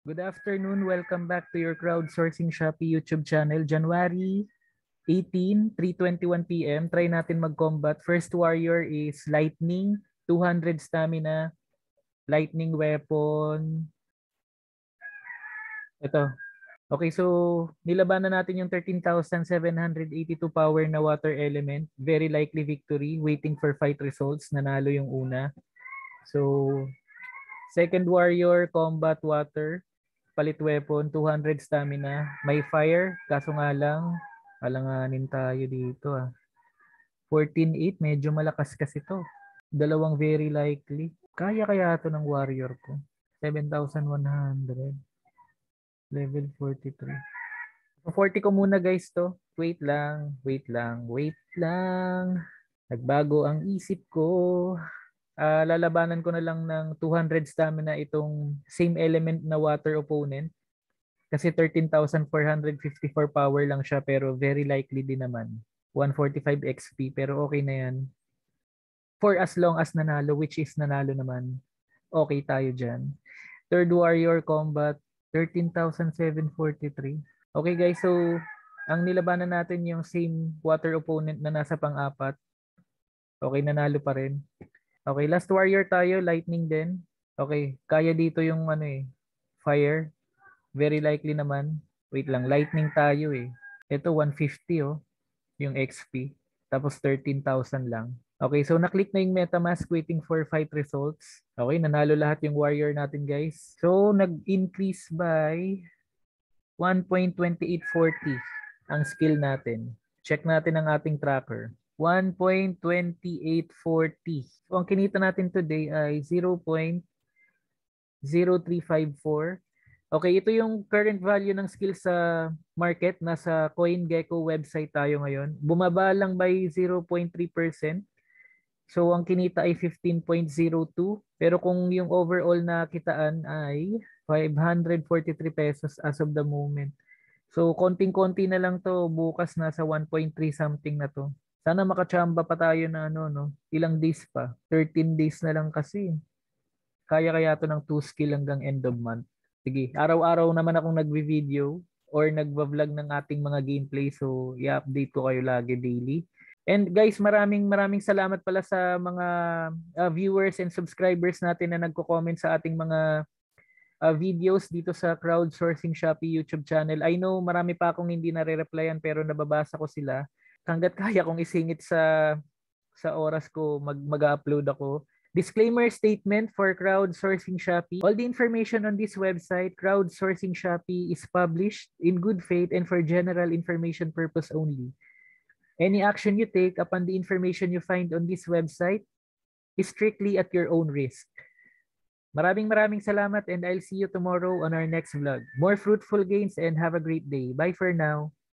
Good afternoon. Welcome back to your Crowdsourcing Shopee YouTube channel. January 18, 3:21 p.m. Try natin mag-combat. First warrior is Lightning, 200 stamina, Lightning weapon. Ito. Okay, so nilabanan natin yung 13,782 power na water element. Very likely victory. Waiting for fight results. Nanalo yung una. So, second warrior, combat water. Palit weapon, 200 stamina. May fire, kaso nga lang, alanganin tayo dito 14-8, medyo malakas kasi to. Dalawang very likely. Kaya to ng warrior ko. 7,100. Level 43. So 40 ko muna guys to. Wait lang. Nagbago ang isip ko. Lalabanan ko na lang ng 200 stamina itong same element na water opponent. Kasi 13,454 power lang siya pero very likely din naman. 145 XP pero okay na yan. For as long as nanalo, which is nanalo naman, okay tayo dyan. Third warrior combat, 13,743. Okay guys, so ang nilabanan natin yung same water opponent na nasa pang-apat. Okay, nanalo pa rin. Okay, last warrior tayo, lightning din. Okay, kaya dito yung fire. Very likely naman. Wait lang, lightning tayo eh. Ito 150 yung XP. Tapos 13,000 lang. Okay, so na-click na yung MetaMask waiting for fight results. Okay, nanalo lahat yung warrior natin guys. So nag-increase by 1.2840 ang skill natin. Check natin ang ating tracker. 1.2840. So ang kinita natin today ay 0.0354. Okay, ito yung current value ng skill sa market. Nasa CoinGecko website tayo ngayon. Bumaba lang by 0.3%. So ang kinita ay 15.02. Pero kung yung overall na kitaan ay 543 pesos as of the moment. So konting-konti na lang to. Bukas nasa 1.3 something na to. Sana makachamba pa tayo na ilang days pa. 13 days na lang kasi. Kaya to ng 2 skill hanggang end of month. Sige, araw-araw naman akong nagvi-video or nagva-vlog ng ating mga gameplay. So, i-update ko kayo lagi daily. And guys, maraming salamat pala sa mga viewers and subscribers natin na nagko-comment sa ating mga videos dito sa Crowdsourcing Shopee YouTube channel. I know marami pa akong hindi nare-replyan pero nababasa ko sila. Hangga't kaya kong isingit sa oras ko mag-upload ako. Disclaimer statement for Crowdsourcing Shopee. All the information on this website, Crowdsourcing Shopee, is published in good faith and for general information purpose only. Any action you take upon the information you find on this website is strictly at your own risk. Maraming salamat and I'll see you tomorrow on our next vlog. More fruitful gains and have a great day. Bye for now.